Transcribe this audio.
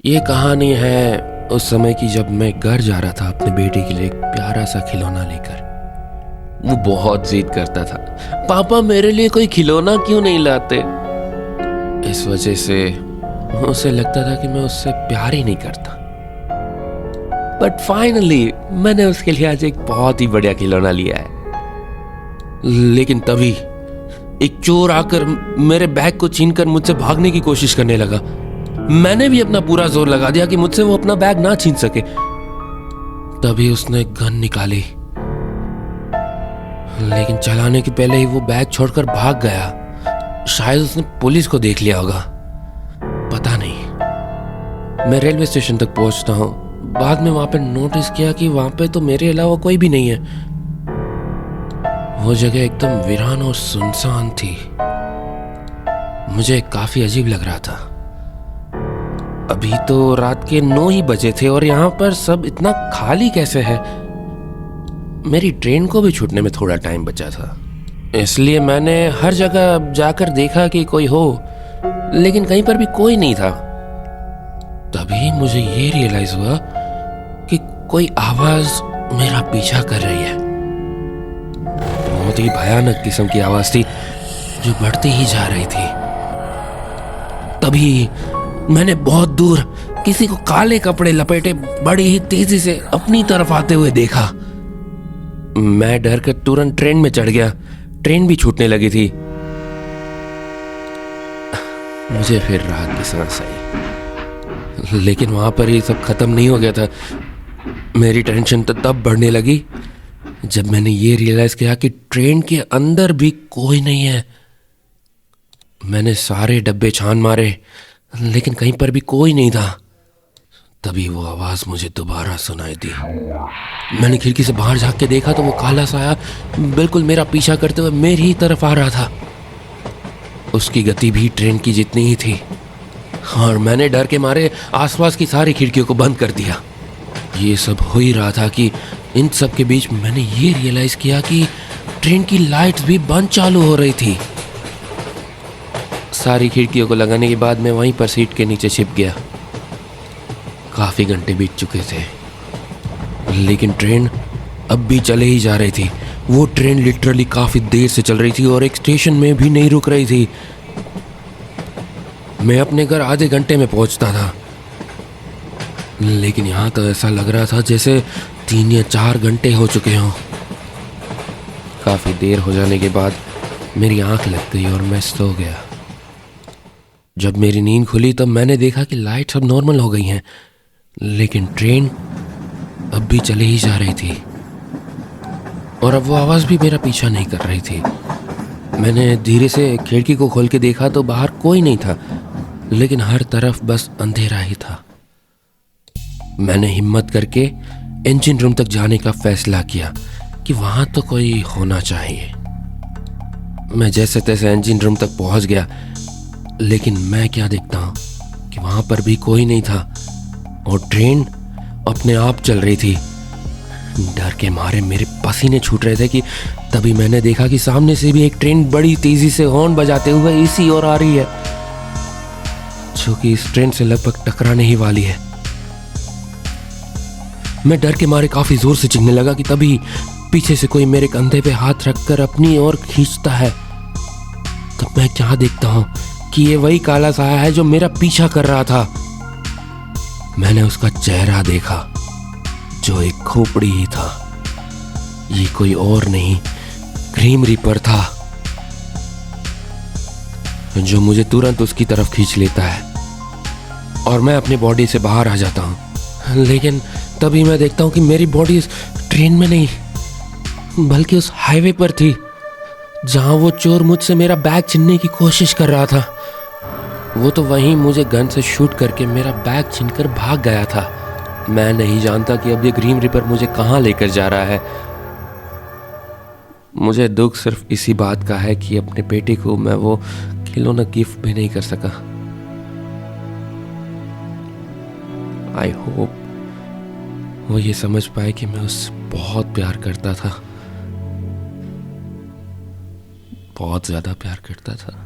ये कहानी है उस समय की जब मैं घर जा रहा था अपने बेटे के लिए एक प्यारा सा खिलौना लेकर। वो बहुत जिद करता था, पापा मेरे लिए कोई खिलौना क्यों नहीं लाते। इस वजह से उसे लगता था कि मैं उससे प्यार ही नहीं करता। बट फाइनली मैंने उसके लिए आज एक बहुत ही बढ़िया खिलौना लिया है। लेकिन तभी एक चोर आकर मेरे बैग को छीनकर मुझसे भागने की कोशिश करने लगा। मैंने भी अपना पूरा जोर लगा दिया कि मुझसे वो अपना बैग ना छीन सके। तभी उसने गन निकाली, लेकिन चलाने के पहले ही वो बैग छोड़कर भाग गया। शायद उसने पुलिस को देख लिया होगा, पता नहीं। मैं रेलवे स्टेशन तक पहुंचता हूं। बाद में वहां पे नोटिस किया कि वहां पे तो मेरे अलावा कोई भी नहीं है। वो जगह एकदम वीरान और सुनसान थी। मुझे काफी अजीब लग रहा था। अभी तो रात के 9 ही बजे थे और यहाँ पर सब इतना खाली कैसे है। मेरी ट्रेन को भी छूटने में थोड़ा टाइम बचा था, इसलिए मैंने हर जगह जाकर देखा कि कोई हो, लेकिन कहीं पर भी कोई नहीं था। तभी मुझे ये रियलाइज हुआ कि कोई आवाज मेरा पीछा कर रही है। बहुत ही भयानक किस्म की आवाज थी जो बढ़ती ही जा रही थी। तभी मैंने बहुत दूर किसी को काले कपड़े लपेटे बड़ी ही तेजी से अपनी तरफ आते हुए देखा। मैं डर कर तुरंत ट्रेन में चढ़ गया। ट्रेन भी छूटने लगी थी। मुझे फिर राहत की सांस आई, लेकिन वहां पर ये सब खत्म नहीं हो गया था। मेरी टेंशन तो तब बढ़ने लगी जब मैंने ये रियलाइज किया कि ट्रेन के अंदर भी कोई नहीं है। मैंने सारे डब्बे छान मारे, लेकिन कहीं पर भी कोई नहीं था। तभी वो आवाज मुझे दोबारा सुनाई दी। मैंने खिड़की से बाहर झांक के देखा तो वो काला साया बिल्कुल मेरा पीछा करते हुए मेरी ही तरफ आ रहा था। उसकी गति भी ट्रेन की जितनी ही थी और मैंने डर के मारे आसपास की सारी खिड़कियों को बंद कर दिया। ये सब हो ही रहा था कि इन सब के बीच मैंने ये रियलाइज किया कि ट्रेन की लाइट्स भी बंद चालू हो रही थी। सारी खिड़कियों को लगाने के बाद मैं वहीं पर सीट के नीचे छिप गया। काफी घंटे बीत चुके थे, लेकिन ट्रेन अब भी चले ही जा रही थी। वो ट्रेन लिटरली काफी देर से चल रही थी और एक स्टेशन में भी नहीं रुक रही थी। मैं अपने घर आधे घंटे में पहुंचता था, लेकिन यहां तो ऐसा लग रहा था जैसे 3 या 4 घंटे हो चुके हों। काफी देर हो जाने के बाद मेरी आंख लग गई और मैं सो गया। जब मेरी नींद खुली तब मैंने देखा कि लाइट सब नॉर्मल हो गई हैं, लेकिन ट्रेन अब भी चली ही जा रही थी और अब वो आवाज भी मेरा पीछा नहीं कर रही थी। मैंने धीरे से खिड़की को खोल के देखा तो बाहर कोई नहीं था, लेकिन हर तरफ बस अंधेरा ही था। मैंने हिम्मत करके इंजन रूम तक जाने का फैसला किया कि वहां तो कोई होना चाहिए। मैं जैसे तैसे इंजन रूम तक पहुंच गया, लेकिन मैं क्या देखता हूं कि वहां पर भी कोई नहीं था और ट्रेन अपने आप चल रही थी। डर के मारे मेरे पसीने छूट रहे थे कि तभी मैंने देखा कि सामने से भी एक ट्रेन बड़ी तेजी से हॉर्न बजाते हुए इसी ओर आ रही है, जो कि इस ट्रेन से लगभग टकराने ही वाली है। मैं डर के मारे काफी जोर से चीखने लगा कि तभी पीछे से कोई मेरे कंधे पे हाथ रखकर अपनी ओर खींचता है। तब मैं क्या देखता हूं कि ये वही काला साया है जो मेरा पीछा कर रहा था। मैंने उसका चेहरा देखा जो एक खोपड़ी ही था। ये कोई और नहीं, ग्रीम रीपर था, जो मुझे तुरंत उसकी तरफ खींच लेता है और मैं अपनी बॉडी से बाहर आ जाता हूं। लेकिन तभी मैं देखता हूं कि मेरी बॉडी इस ट्रेन में नहीं बल्कि उस हाईवे पर थी, जहां वो चोर मुझसे मेरा बैग छीनने की कोशिश कर रहा था। वो तो वहीं मुझे गन से शूट करके मेरा बैग छीनकर भाग गया था। मैं नहीं जानता कि अब ये ग्रीम रिपर मुझे कहां लेकर जा रहा है। मुझे दुख सिर्फ इसी बात का है कि अपने बेटे को मैं वो खिलौना गिफ्ट भी नहीं कर सका। आई होप वो ये समझ पाए कि मैं उससे बहुत प्यार करता था, बहुत ज्यादा प्यार करता था।